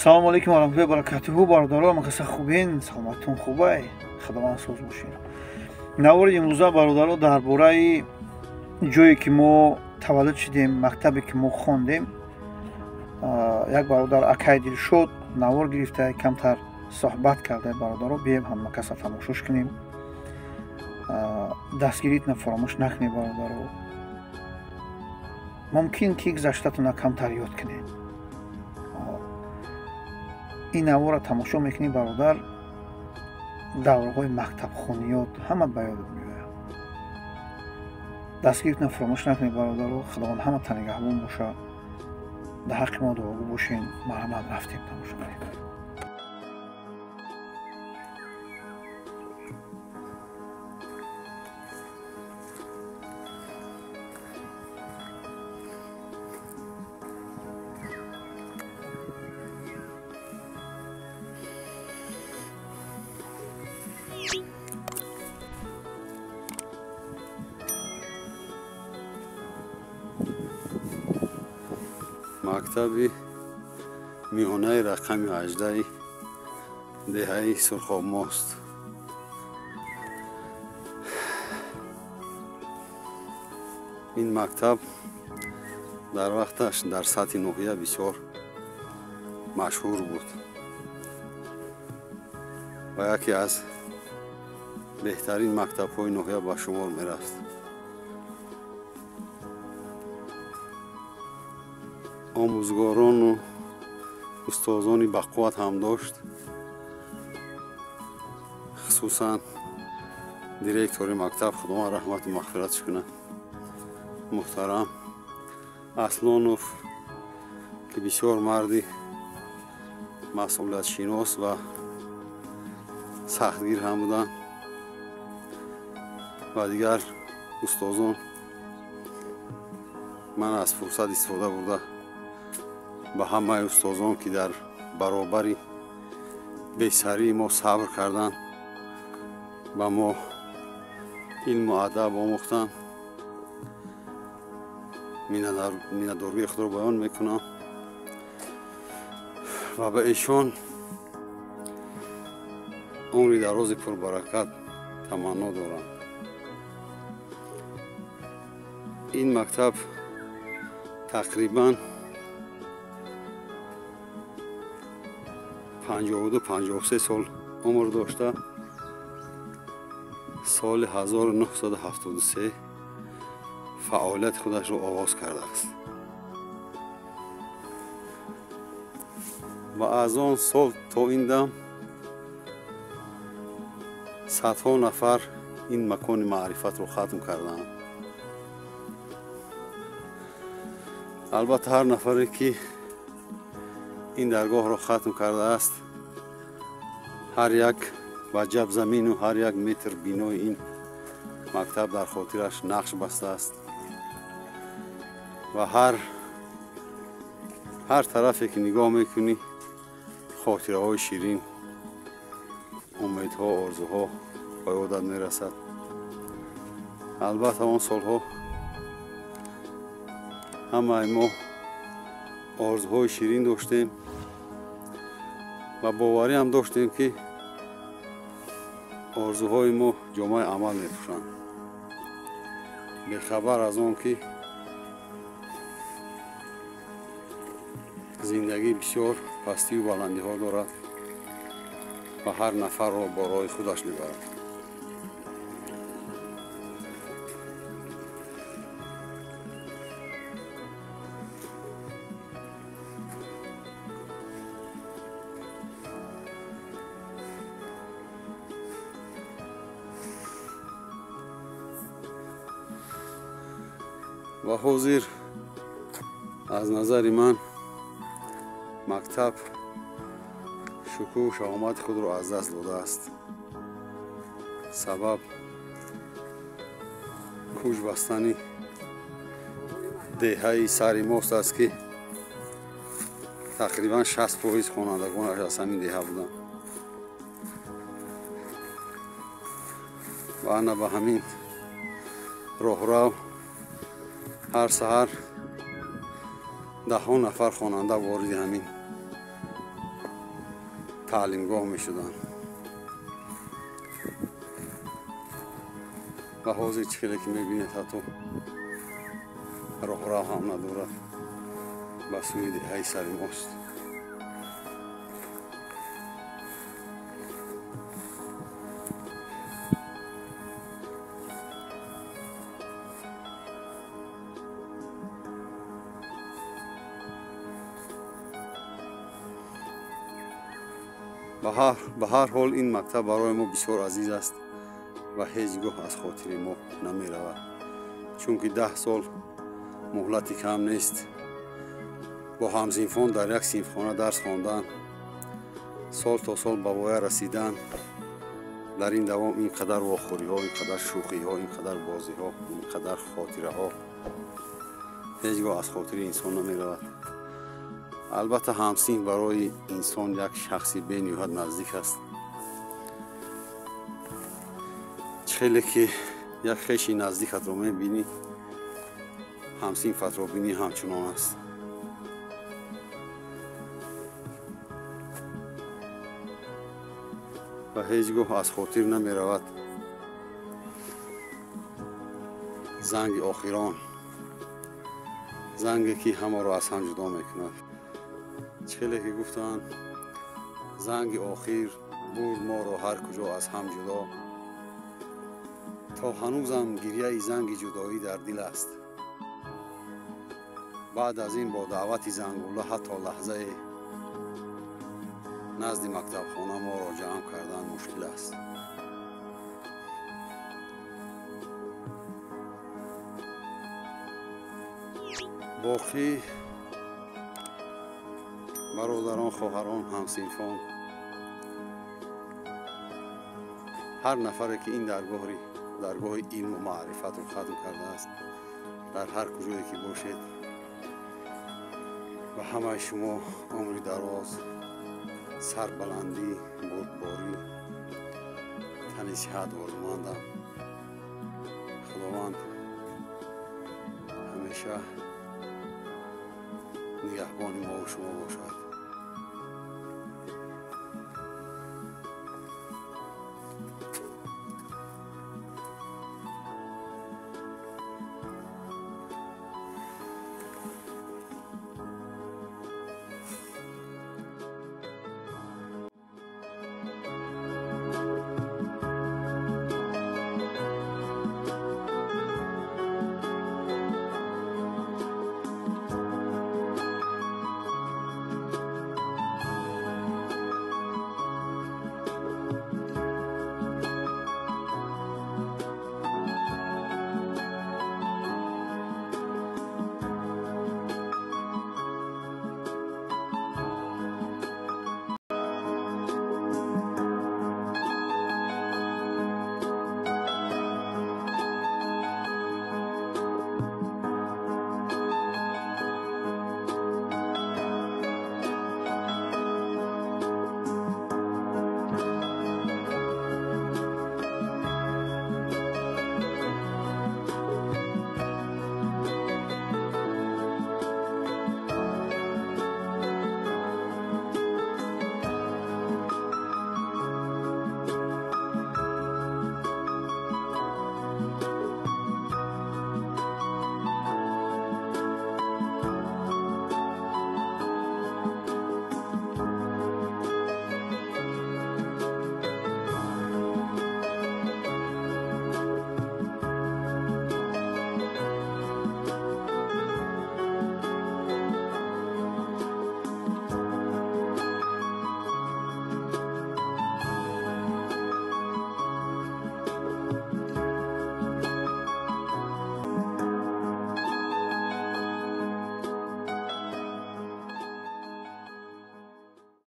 салому алейкум ва раҳматуллоҳи ва баракатуҳу. бародаро, мақаса хубин? саломатон хубай? худованд соз бошед. навори имрӯза бародаро дар бораи ҷое ки мо таваллуд шудем, мактабе ки мо хондем, як бародар акай Дилшод навор гирифта камтар суҳбат карда. бародаро бием ҳаммакаса тамошош кунем. дастгиритна фаромӯш накунед бародаро. мумкин ки гузаштатона камтар ёд кунед. ин навора тамошо мекунӣ бародар, давраҳои мактабхониёт ҳама ба ёдат меояд. дастгиритна фаромӯш накунед бародаро. худованд ҳаматон нигаҳбон боша. дар ҳаққи мо дуогӯ бошед. марҳамат, рафтем тамошо кунем. мактаби миёнаи рақами 18 деҳаи Сурхобмост. ин мактаб дар вақташ дар сатҳи ноҳия бисёр машҳур буд ва яке аз беҳтарин мактабҳои ноҳия ба шумор мерафт. омӯзгорону устозони бақувват ҳам дошт. хусусан директори мактаб, худованд раҳмату мағфиратш кунад, муҳтарам Аслонов, ки бисёр марди масъулиятшинос ва сахтгир ҳам буданд, ва дигар устозон. ман аз фурсат истифода бурда ба ҳамаи устозон, ки дар баробари бесарии мо сабр карданд, ба мо илму адаб омӯхтанд, миннатдории худро баён мекунам ва ба эшон умри дарози пурбаракат таманно дорам. ин мактаб тақрибан 52-53 сол умр дошта, соли 1973 фаъолияти худашро оғоз кардааст ва аз он сол то ин дам садҳо нафар ин макони маърифатро хатм карданд. албатта ҳар нафаре ки ин даргоҳро хатм кардааст, ҳар як ваҷаб замину ҳар як метр бинои ин мактаб дар хотираш нақш бастааст ва ҳар тарафе ки нигоҳ мекунӣ хотираҳои ширин, умедҳо, орзуҳо ба ёдат мерасад. албатта он солҳо ҳамаи мо орзуҳои ширин доштем ва боварӣ ҳам доштем, ки орзуҳои мо ҷомаи амал мепӯшанд, бехабар аз он ки зиндагӣ бисёр пастиву баландиҳо дорад ва ҳар нафарро бо роҳи худаш мебарад. ва ҳозир аз назари ман мактаб шукӯҳу шаҳомати худро аз даст додааст. сабаб кӯч бастани деҳаи сари мост аст, ки тақрибан 60% хонандагонаш аз ҳамин деҳа буданд ва ана ба ҳамин роҳрав ҳар саҳар даҳҳо нафар хонанда вориди ҳамин تعلیمگاه می شدن و حوض چکلی که می بینید حتی راه هم ندارد به سوی دهه سر ماست. به هر حال این مکتب برای ما بسیار عزیز است و هیچگاه از خاطر ما نمی رود، چون که 10 سال مهلتی کم نیست. با همزینفان در یک صنفخانه درس خواندن، سال تا سال به وای رسیدن، در این دوام اینقدر واخوری ها، اینقدر شوخی ها، اینقدر بازی ها، اینقدر خاطره ها هیچگاه از خاطر انسان نمی رود. البته همسین برای انسان یک شخصی به نهایت نزدیک است. خیلی که یک خویشی نزدیکت رو میبینی، همسین فت رو بینی همچنان است. و هیچگاه از خاطر نمی رود. زنگ آخران، زنگی که همه رو از هم جدا میکند. خیلی که گفتن زنگ آخر برد ما رو هر کجا از هم جدا، تا هنوزم گریه زنگ جدایی در دل است. بعد از این با دعوت زنگوله حتی لحظه نزد مکتب خانه ما را جمع کردن مشکل است. باقی برادران، خواهران، همصنفان، هر نفری که این درگاه علم و معرفت رو ختم کرده است، در هر کجایی که باشید، و همه شما عمر دراز، سربلندی، بردباری، تن صحت آرزومندم. خداوند همیشه نگهبان ما و شما باشد.